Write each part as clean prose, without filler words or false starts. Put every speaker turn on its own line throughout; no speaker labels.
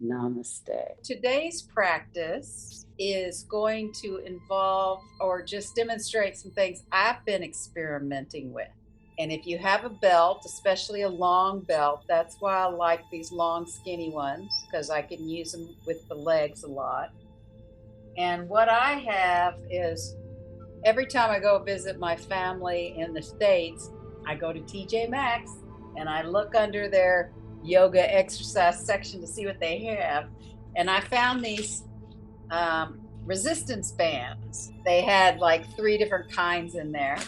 Namaste.
Today's practice is going to involve or just demonstrate some things I've been experimenting with. And if you have a belt, especially a long belt, that's why I like these long, skinny ones because I can use them with the legs a lot. And what I have is every time I go visit my family in the States, I go to TJ Maxx and I look under their yoga exercise section to see what they have. And I found these resistance bands. They had like three different kinds in there.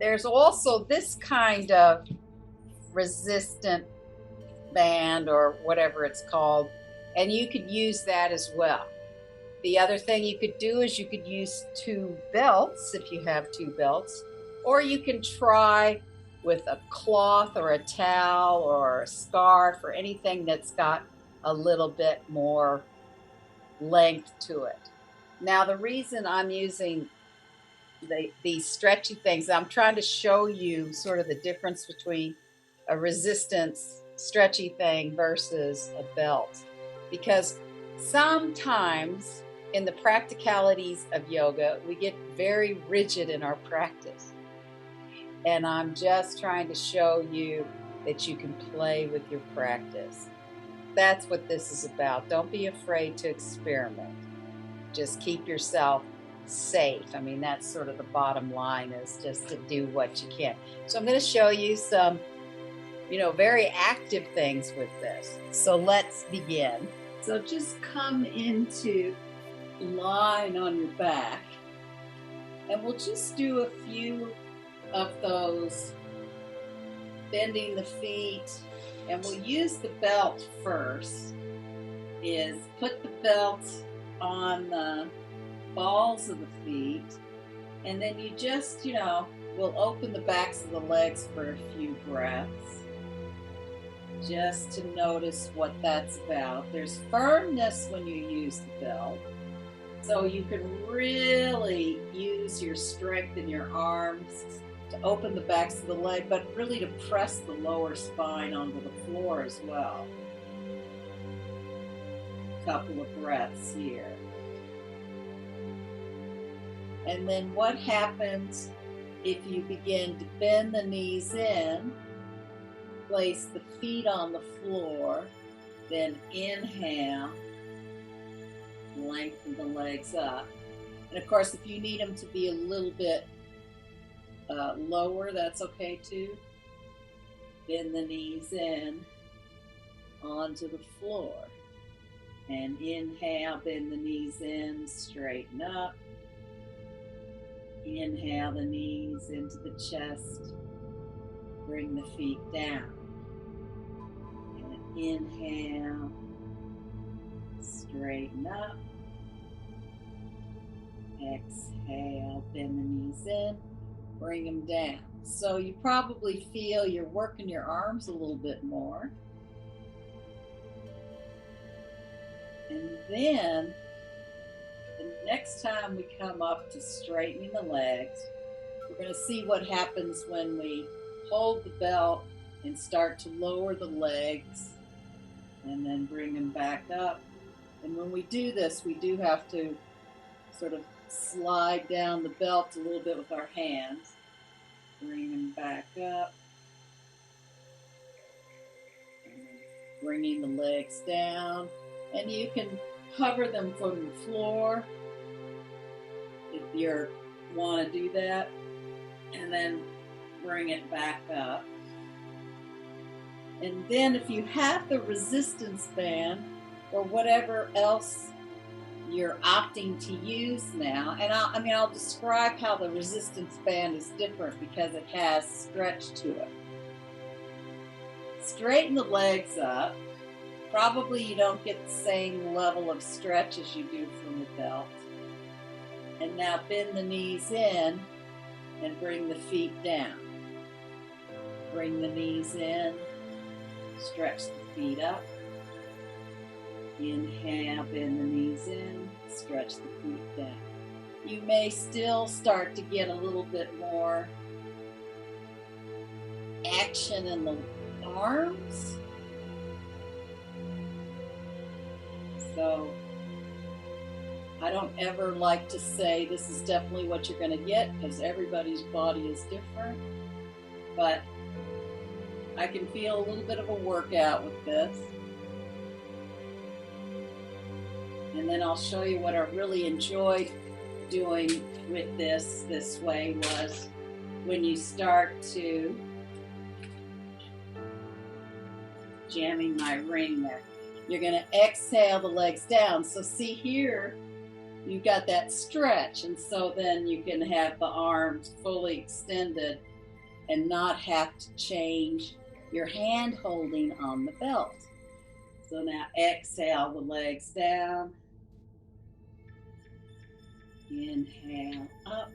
There's also this kind of resistant band or whatever it's called, and you could use that as well. The other thing you could do is you could use two belts if you have two belts, or you can try with a cloth or a towel or a scarf or anything that's got a little bit more length to it. Now, the reason I'm using these stretchy things, I'm trying to show you sort of the difference between a resistance stretchy thing versus a belt. Because sometimes in the practicalities of yoga, we get very rigid in our practice. And I'm just trying to show you that you can play with your practice. That's what this is about. Don't be afraid to experiment. Just keep yourself safe. I mean, that's sort of the bottom line, is just to do what you can. So I'm going to show you some, very active things with this. So let's begin. So just come into lying on your back, and we'll just do a few of those, bending the feet, and we'll use the belt first. Is put the belt on the balls of the feet, and then you just, will open the backs of the legs for a few breaths just to notice what that's about. There's firmness when you use the belt, so you can really use your strength in your arms to open the backs of the leg, but really to press the lower spine onto the floor as well. Couple of breaths here. And then what happens if you begin to bend the knees in, place the feet on the floor, then inhale, lengthen the legs up. And of course, if you need them to be a little bit lower, that's okay too. Bend the knees in onto the floor. And inhale, bend the knees in, straighten up. Inhale the knees into the chest, bring the feet down. And inhale, straighten up. Exhale, bend the knees in, bring them down. So you probably feel you're working your arms a little bit more. And then the next time we come up to straightening the legs, we're going to see what happens when we hold the belt and start to lower the legs and then bring them back up. And when we do this, we do have to sort of slide down the belt a little bit with our hands. Bring them back up. And bringing the legs down. And you can hover them from the floor if you want to do that, and then bring it back up. And then if you have the resistance band or whatever else you're opting to use now, and I'll describe how the resistance band is different because it has stretch to it. Straighten the legs up. Probably you don't get the same level of stretch as you do from the belt. And now bend the knees in and bring the feet down. Bring the knees in, stretch the feet up. Inhale, bend the knees in, stretch the feet down. You may still start to get a little bit more action in the arms. So I don't ever like to say this is definitely what you're going to get because everybody's body is different. But I can feel a little bit of a workout with this. And then I'll show you what I really enjoyed doing with this way was when you start to jamming my ring there. You're going to exhale the legs down. So see here, you got that stretch, and so then you can have the arms fully extended and not have to change your hand holding on the belt. So now exhale the legs down. Inhale up.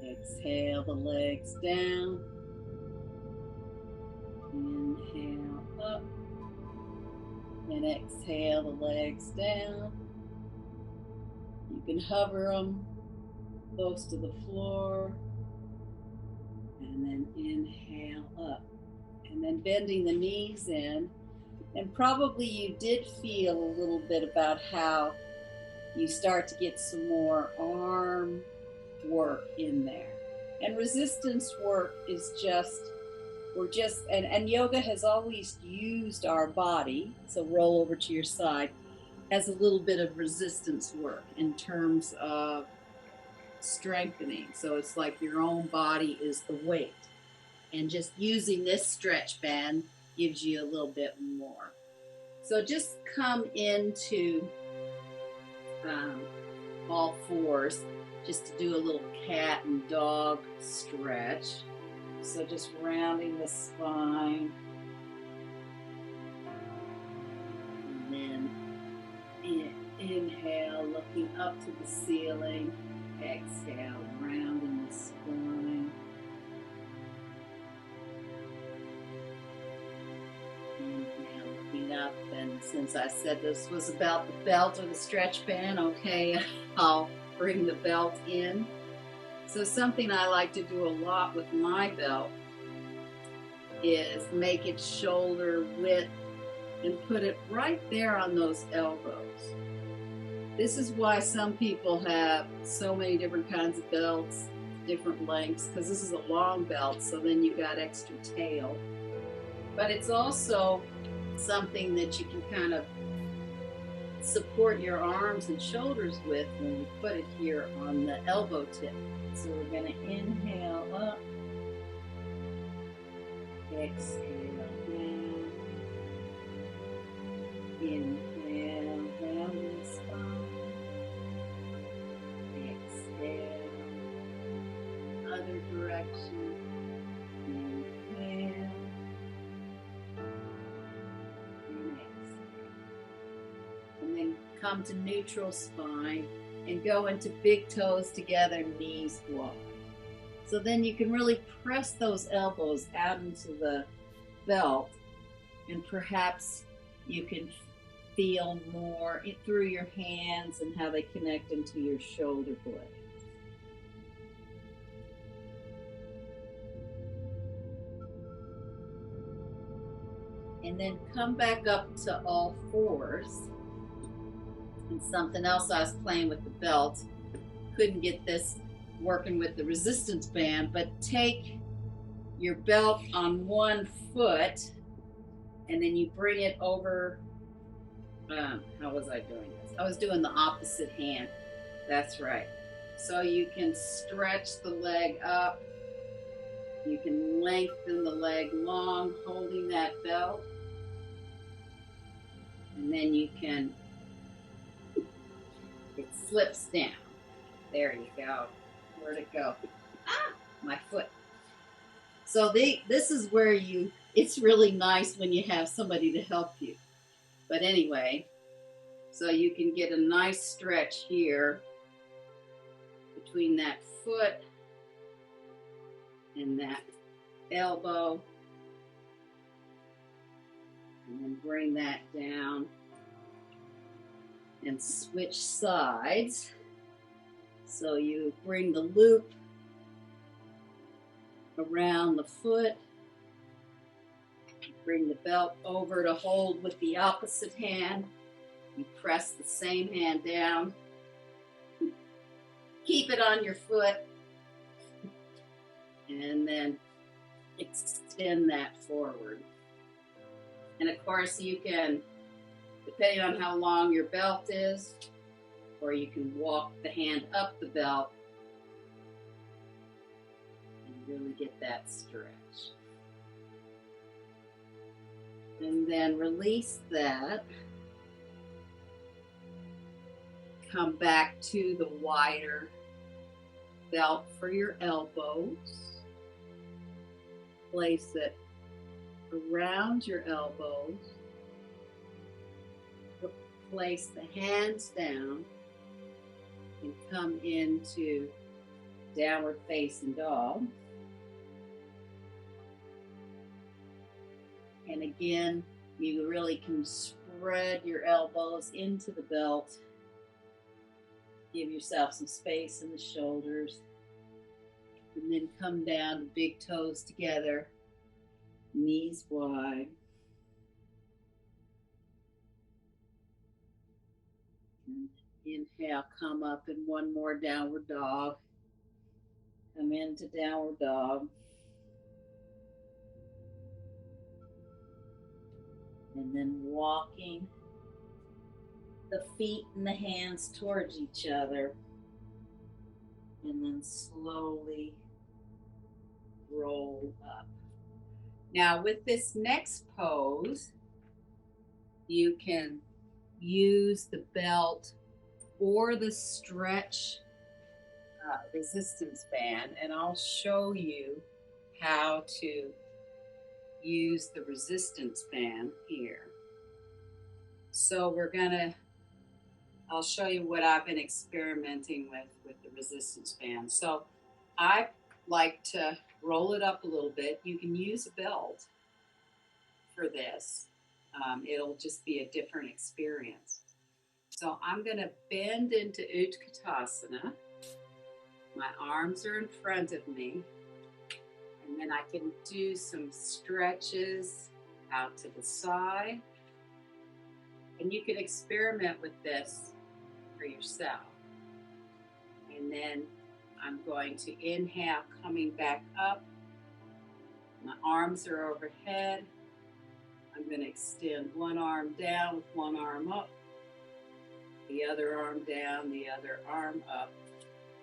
Exhale the legs down. Inhale up. And exhale the legs down. You can hover them close to the floor. And then inhale up. And then bending the knees in. And probably you did feel a little bit about how you start to get some more arm work in there. And resistance work is and yoga has always used our body, so roll over to your side, as a little bit of resistance work in terms of strengthening. So it's like your own body is the weight. And just using this stretch band gives you a little bit more. So just come into all fours just to do a little cat and dog stretch. So just rounding the spine. And then inhale, looking up to the ceiling. Exhale, rounding the spine. Inhale, looking up. And since I said this was about the belt or the stretch band, okay, I'll bring the belt in. So something I like to do a lot with my belt is make it shoulder width and put it right there on those elbows. This is why some people have so many different kinds of belts, different lengths, because this is a long belt, so then you got extra tail. But it's also something that you can kind of support your arms and shoulders with when you put it here on the elbow tip. So we're going to inhale up, exhale down, inhale down the spine, exhale, other direction, inhale, and exhale. And then come to neutral spine and go into big toes together, knees wide. So then you can really press those elbows out into the belt, and perhaps you can feel more through your hands and how they connect into your shoulder blades. And then come back up to all fours. And something else I was playing with the belt, couldn't get this working with the resistance band, but take your belt on one foot and then you bring it over. How was I doing this? I was doing the opposite hand. That's right. So you can stretch the leg up. You can lengthen the leg long, holding that belt. And then you can, it slips down. There you go. Where'd it go? Ah, my foot. So this is where it's really nice when you have somebody to help you. But anyway, so you can get a nice stretch here between that foot and that elbow. And then bring that down and switch sides. So you bring the loop around the foot Bring the belt over to hold with the opposite hand. You press the same hand down. Keep it on your foot. And then extend that forward. And of course you can, depending on how long your belt is, or you can walk the hand up the belt and really get that stretch. And then release that. Come back to the wider belt for your elbows. Place it around your elbows. Place the hands down and come into downward facing dog. And again, you really can spread your elbows into the belt. Give yourself some space in the shoulders. And then come down to big toes together, knees wide. And inhale, come up in one more downward dog. Come into downward dog. And then walking the feet and the hands towards each other. And then slowly roll up. Now with this next pose, you can use the belt or the stretch resistance band, and I'll show you how to use the resistance band here. So I'll show you what I've been experimenting with the resistance band. So I like to roll it up a little bit. You can use a belt for this. It'll just be a different experience. So I'm going to bend into Utkatasana. My arms are in front of me. And then I can do some stretches out to the side. And you can experiment with this for yourself. And then I'm going to inhale, coming back up. My arms are overhead. I'm going to extend one arm down with one arm up, the other arm down, the other arm up.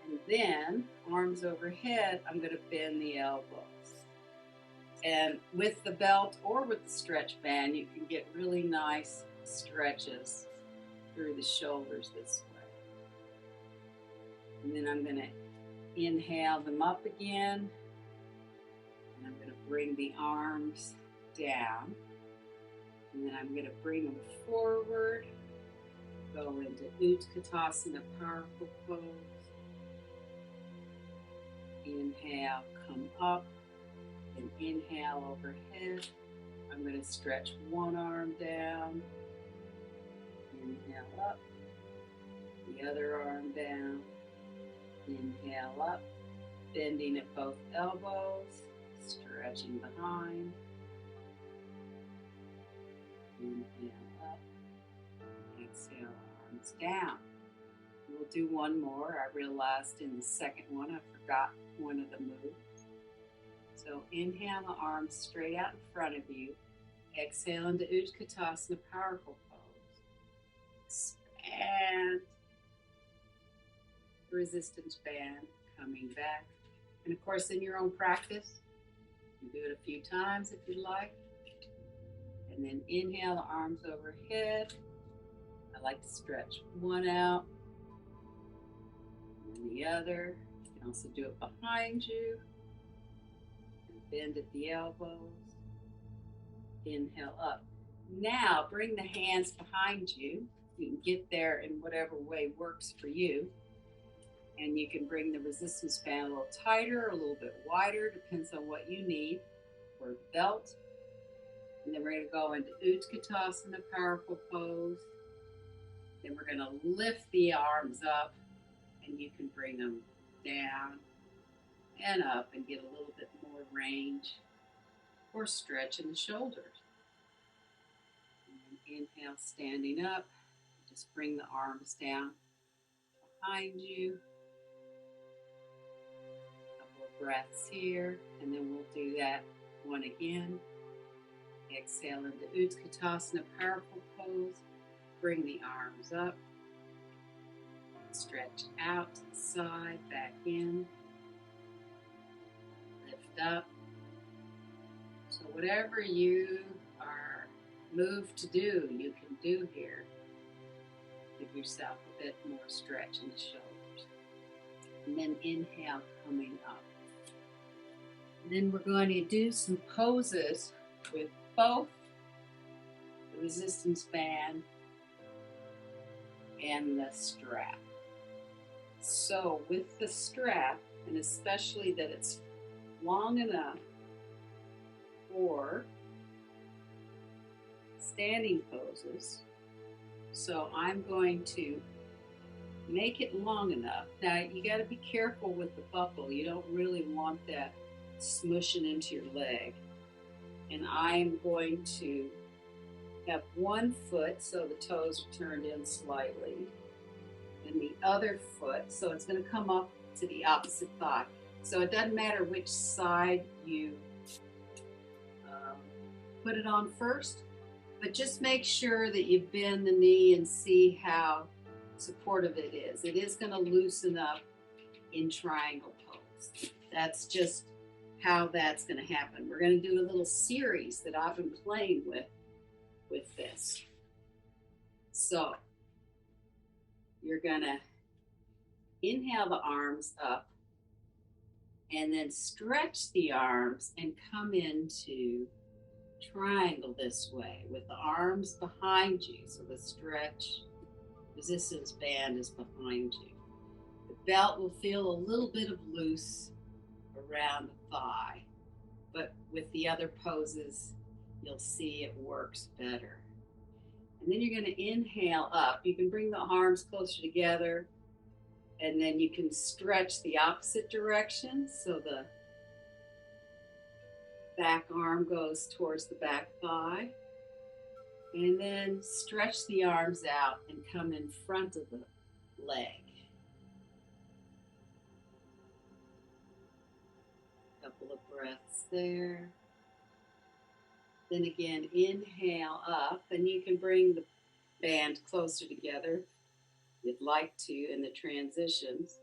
And then, arms overhead, I'm going to bend the elbows. And with the belt or with the stretch band, you can get really nice stretches through the shoulders this way. And then I'm going to inhale them up again. And I'm going to bring the arms down. And then I'm going to bring them forward. Go into Utkatasana, powerful pose. Inhale, come up. And inhale overhead. I'm going to stretch one arm down. Inhale up. The other arm down. Inhale up. Bending at both elbows. Stretching behind. Inhale up. Exhale, arms down. We'll do one more. I realized in the second one I forgot one of the moves. So inhale the arms straight out in front of you. Exhale into Utkatasana, powerful pose. Expand. Resistance band coming back. And of course, in your own practice, you do it a few times if you like. And then inhale the arms overhead. I like to stretch one out and the other. You can also do it behind you. And bend at the elbows. Inhale up. Now bring the hands behind you. You can get there in whatever way works for you. And you can bring the resistance band a little tighter or a little bit wider, depends on what you need for the belt. And then we're going to go into Utkatasana, powerful pose. Then we're going to lift the arms up, and you can bring them down and up and get a little bit more range or stretch in the shoulders. And inhale, standing up. Just bring the arms down behind you. A couple of breaths here, and then we'll do that one again. Exhale into Utkatasana, powerful pose. Bring the arms up. Stretch out to the side, back in. Lift up. So whatever you are moved to do, you can do here. Give yourself a bit more stretch in the shoulders. And then inhale, coming up. And then we're going to do some poses with both the resistance band and the strap. So with the strap, and especially that it's long enough for standing poses, so I'm going to make it long enough. Now you got to be careful with the buckle. You don't really want that smushing into your leg. And I'm going to have one foot so the toes are turned in slightly, and the other foot, so it's going to come up to the opposite thigh. So it doesn't matter which side you put it on first, but just make sure that you bend the knee and see how supportive it is. It is going to loosen up in triangle pose. That's just how that's going to happen. We're going to do a little series that I've been playing with this. So you're going to inhale the arms up and then stretch the arms and come into triangle this way with the arms behind you. So the stretch resistance band is behind you. The belt will feel a little bit of loose around the thigh, but with the other poses, you'll see it works better. And then you're going to inhale up. You can bring the arms closer together, and then you can stretch the opposite direction. So the back arm goes towards the back thigh. And then stretch the arms out and come in front of the leg. Couple of breaths there. Then again, inhale up, and you can bring the band closer together if you'd like to in the transitions.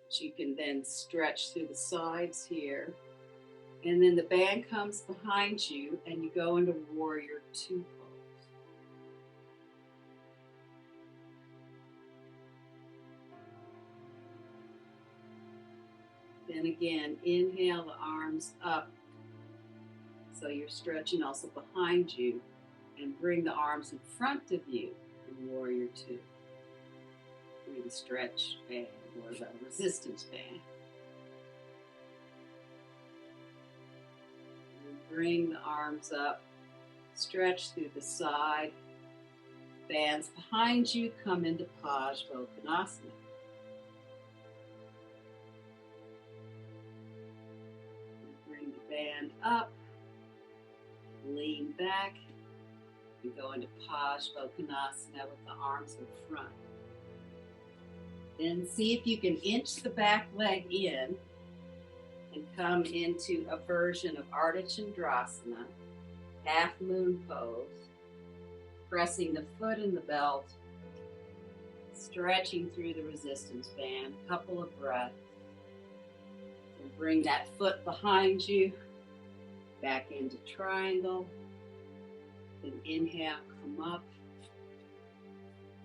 But you can then stretch through the sides here. And then the band comes behind you, and you go into Warrior Two pose. Then again, inhale the arms up. So you're stretching also behind you, and bring the arms in front of you in Warrior Two. Through the stretch band or the resistance band. And bring the arms up, stretch through the side. Bands behind you, come into Parsvottanasana. Bring the band up. Lean back and go into Parsvottanasana with the arms in front. Then see if you can inch the back leg in and come into a version of Ardha Chandrasana, half moon pose, pressing the foot in the belt, stretching through the resistance band, couple of breaths, and bring that foot behind you. Back into triangle, then inhale, come up,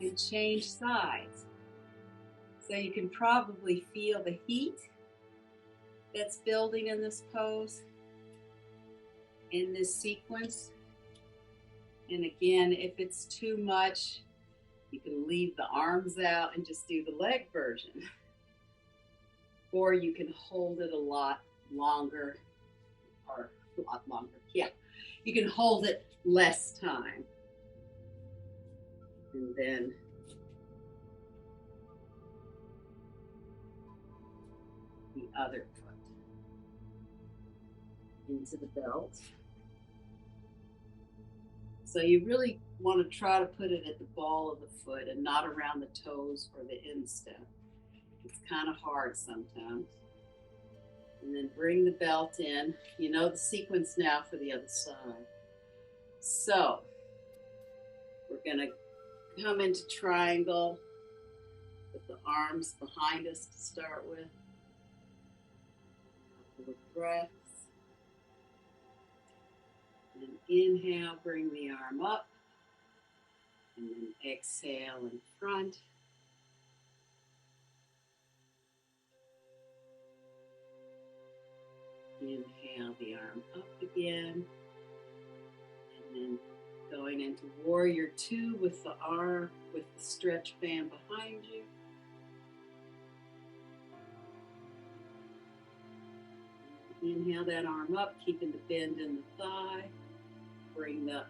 and change sides. So you can probably feel the heat that's building in this pose, in this sequence. And again, if it's too much, you can leave the arms out and just do the leg version. Or you can hold it a lot longer, or a lot longer, yeah. You can hold it less time. And then the other foot into the belt. So you really want to try to put it at the ball of the foot and not around the toes or the instep. It's kind of hard sometimes. And then bring the belt in. You know the sequence now for the other side. So we're going to come into triangle with the arms behind us to start with. A couple of breaths. And inhale, bring the arm up. And then exhale in front. Inhale the arm up again. And then going into warrior two with the arm, with the stretch band behind you. Inhale that arm up, keeping the bend in the thigh. Bring the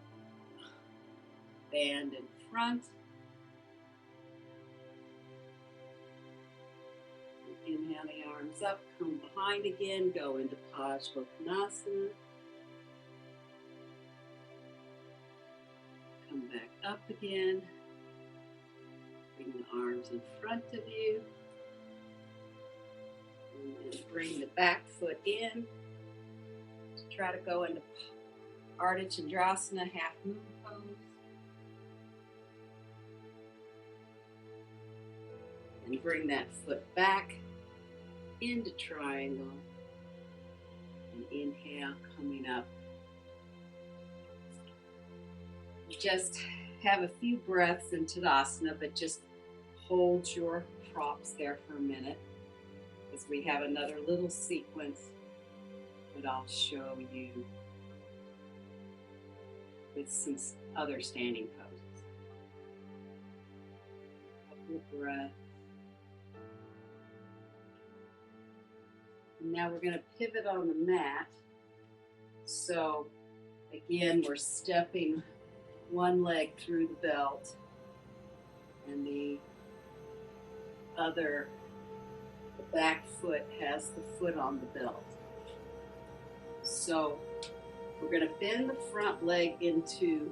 band in front. Inhale the arms up, come behind again, go into Parsvottanasana. Come back up again. Bring the arms in front of you. And then bring the back foot in. Try to go into Ardha Chandrasana, half moon pose. And bring that foot back into triangle. And inhale, coming up. Just have a few breaths in Tadasana, but just hold your props there for a minute, because we have another little sequence that I'll show you with some other standing poses. Couple of breaths. And now we're going to pivot on the mat. So again, we're stepping one leg through the belt and the back foot has the foot on the belt. So we're going to bend the front leg into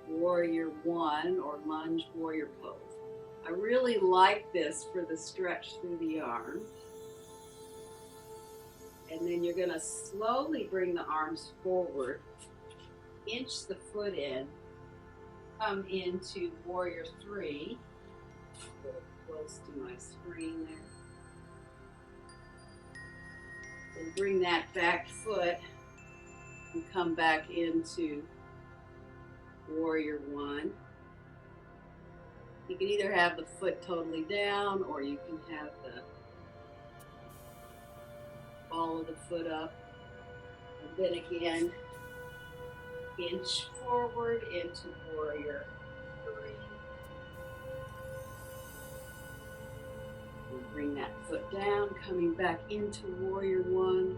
warrior one or lunge warrior pose. I really like this for the stretch through the arms. And then you're going to slowly bring the arms forward, inch the foot in, come into warrior three. A little close to my screen there. And bring that back foot and come back into warrior one. You can either have the foot totally down or you can have the ball of the foot up. And then again, inch forward into warrior three. And bring that foot down, coming back into warrior one.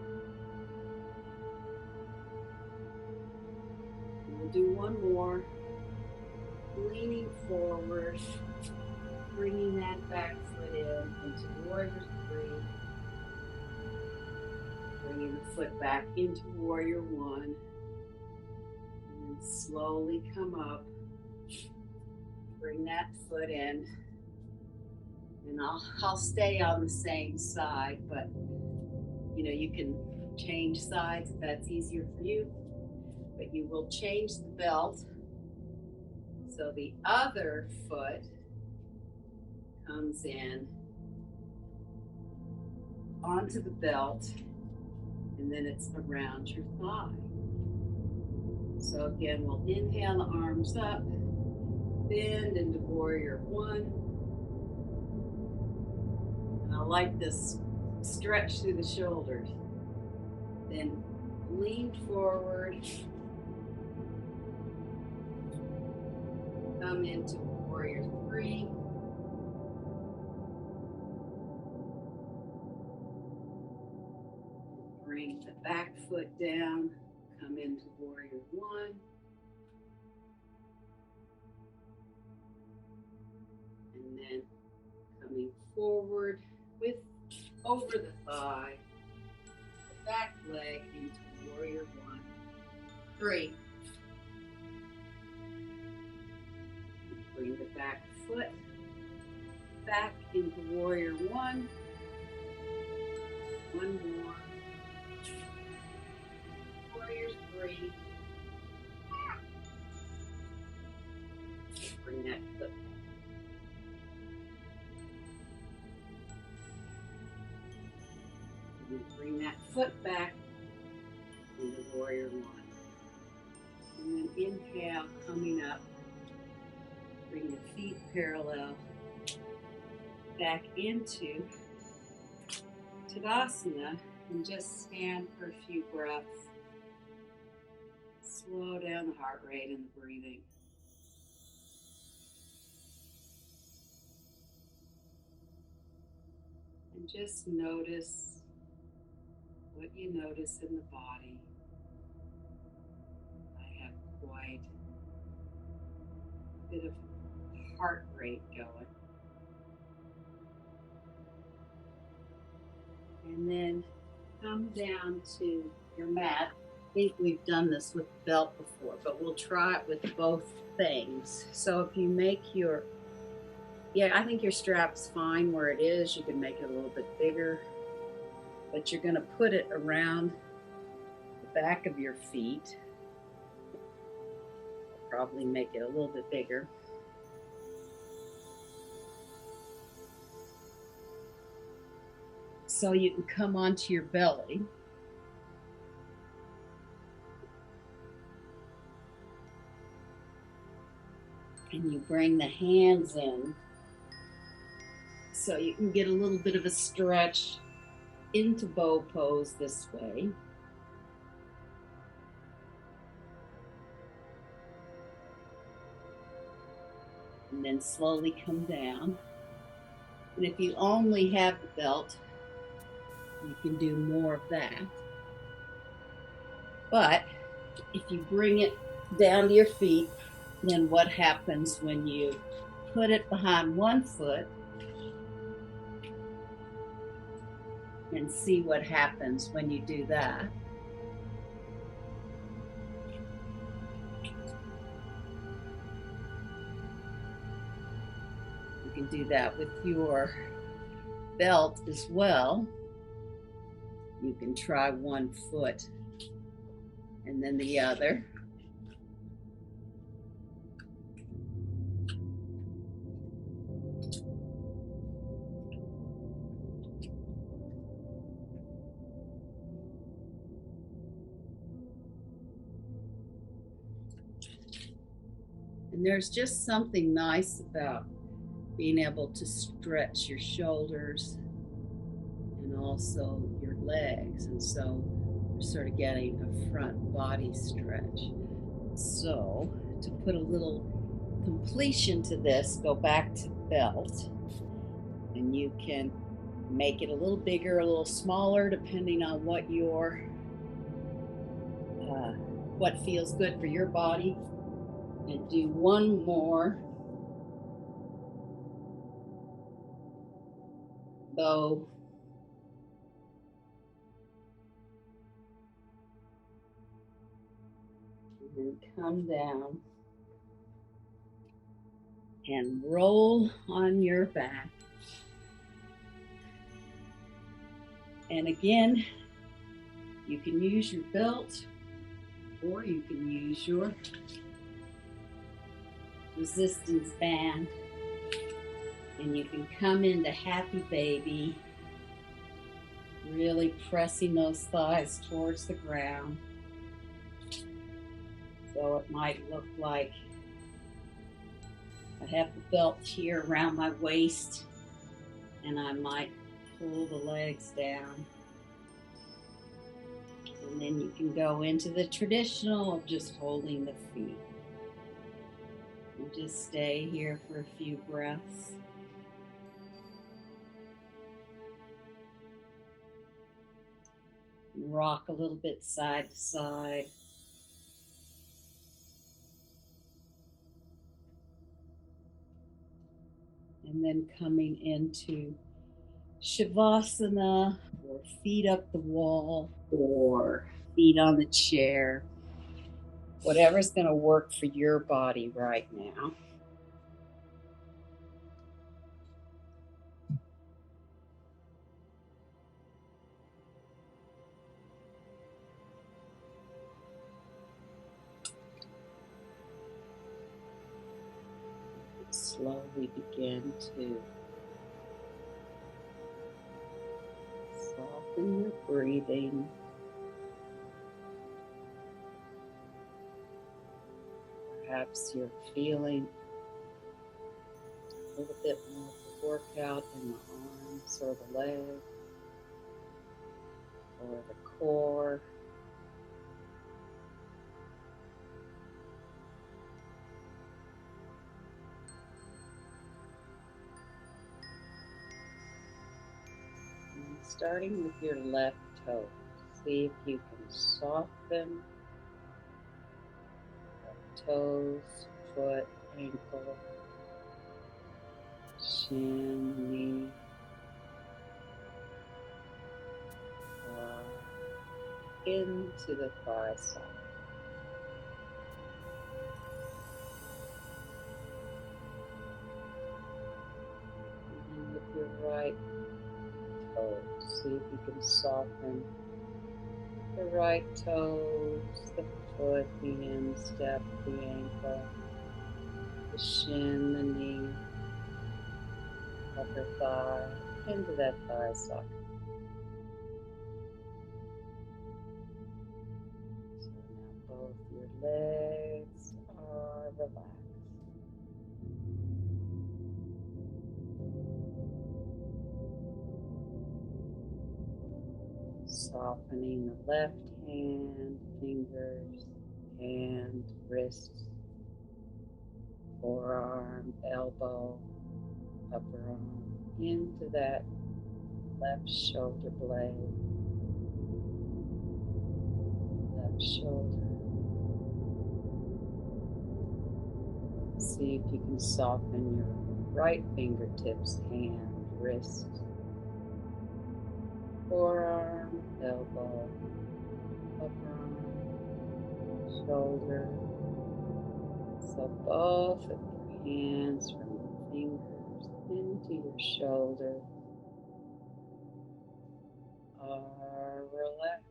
And we'll do one more. Leaning forward, bringing that back foot in into warrior three. Bringing the foot back into warrior one. And then slowly come up. Bring that foot in. And I'll stay on the same side, but you can change sides if that's easier for you. But you will change the belt. So the other foot comes in onto the belt, and then it's around your thigh. So again, we'll inhale the arms up, bend into warrior one. And I like this stretch through the shoulders. Then lean forward. Come into warrior three. Bring the back foot down. Come into warrior one. And then coming forward with over the thigh, the back leg into warrior one. Three. Bring the back foot back into warrior one. One more. Warrior three. Bring that foot back. And bring that foot back into warrior one. And then inhale, coming up. Bring the feet parallel back into Tadasana and just stand for a few breaths. Slow down the heart rate and the breathing. And just notice what you notice in the body. I have quite a bit of heart rate going. And then come down to your mat. I think we've done this with the belt before, but we'll try it with both things. So if you make your, I think your strap's fine where it is. You can make it a little bit bigger, but you're gonna put it around the back of your feet. Probably make it a little bit bigger. So you can come onto your belly. And you bring the hands in so you can get a little bit of a stretch into bow pose this way. And then slowly come down. And if you only have the belt, you can do more of that. But if you bring it down to your feet, then what happens when you put it behind one foot and see what happens when you do that. You can do that with your belt as well. You can try one foot and then the other. And there's just something nice about being able to stretch your shoulders and also your legs. And so we're sort of getting a front body stretch. So to put a little completion to this, go back to the belt, and you can make it a little bigger, a little smaller, depending on what your what feels good for your body. And do one more bow. And then come down and roll on your back. And again, you can use your belt or you can use your resistance band, and you can come into happy baby, really pressing those thighs towards the ground. So it might look like I have the belt here around my waist, and I might pull the legs down. And then you can go into the traditional of just holding the feet. And just stay here for a few breaths. Rock a little bit side to side. And then coming into Shavasana, or feet up the wall, or feet on the chair. Whatever's going to work for your body right now. Slowly begin to soften your breathing. Perhaps you're feeling a little bit more of a workout in the arms or the legs or the core. And starting with your left toe, see if you can soften toes, foot, ankle, shin, knee, into the thigh socket. And then with your right toe, see if you can soften the right toes, the foot, the instep, the ankle, the shin, the knee, upper thigh, into that thigh socket. So now both your legs are relaxed. Softening the left hand, fingers, hand, wrists, forearm, elbow, upper arm, into that left shoulder blade, left shoulder. See if you can soften your right fingertips, hand, wrist, forearm, elbow, upper arm, shoulder. So both of your hands from your fingers into your shoulder are relaxed.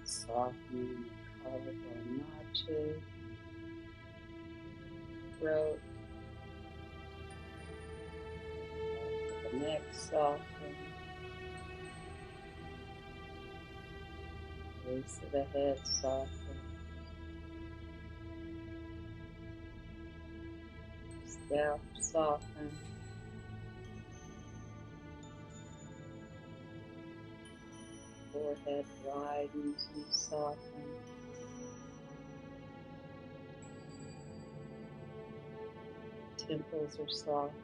Softening the collarbone notches, throat, the neck soften, base of the head soften, scalp soften, forehead widens and softens. Temples are soft.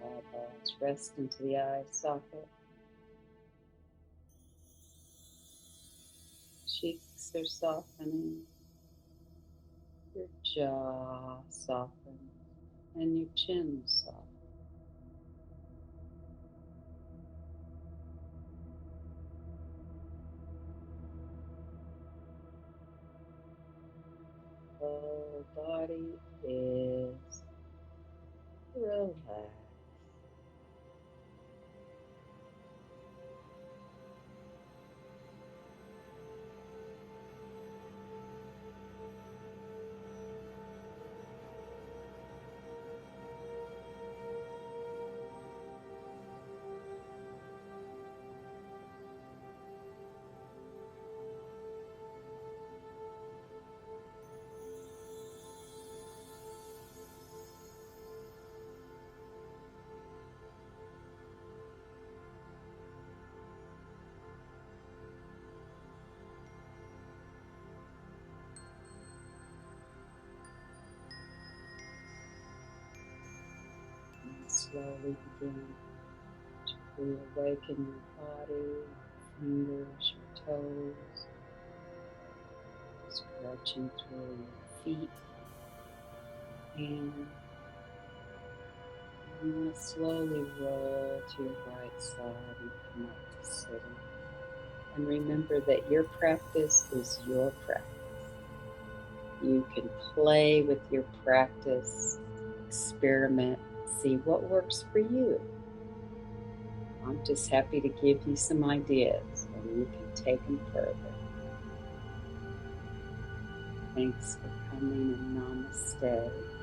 Eyeballs rest into the eye socket. Cheeks are softening. Your jaw softens and your chin softens. Whole body is relaxed. And slowly begin to reawaken your body, your fingers, your toes, stretching through your feet, hands. And you want to slowly roll to your right side and come up to sitting. And remember that your practice is your practice. You can play with your practice, experiment, see what works for you. I'm just happy to give you some ideas and you can take them further. Thanks for coming and namaste.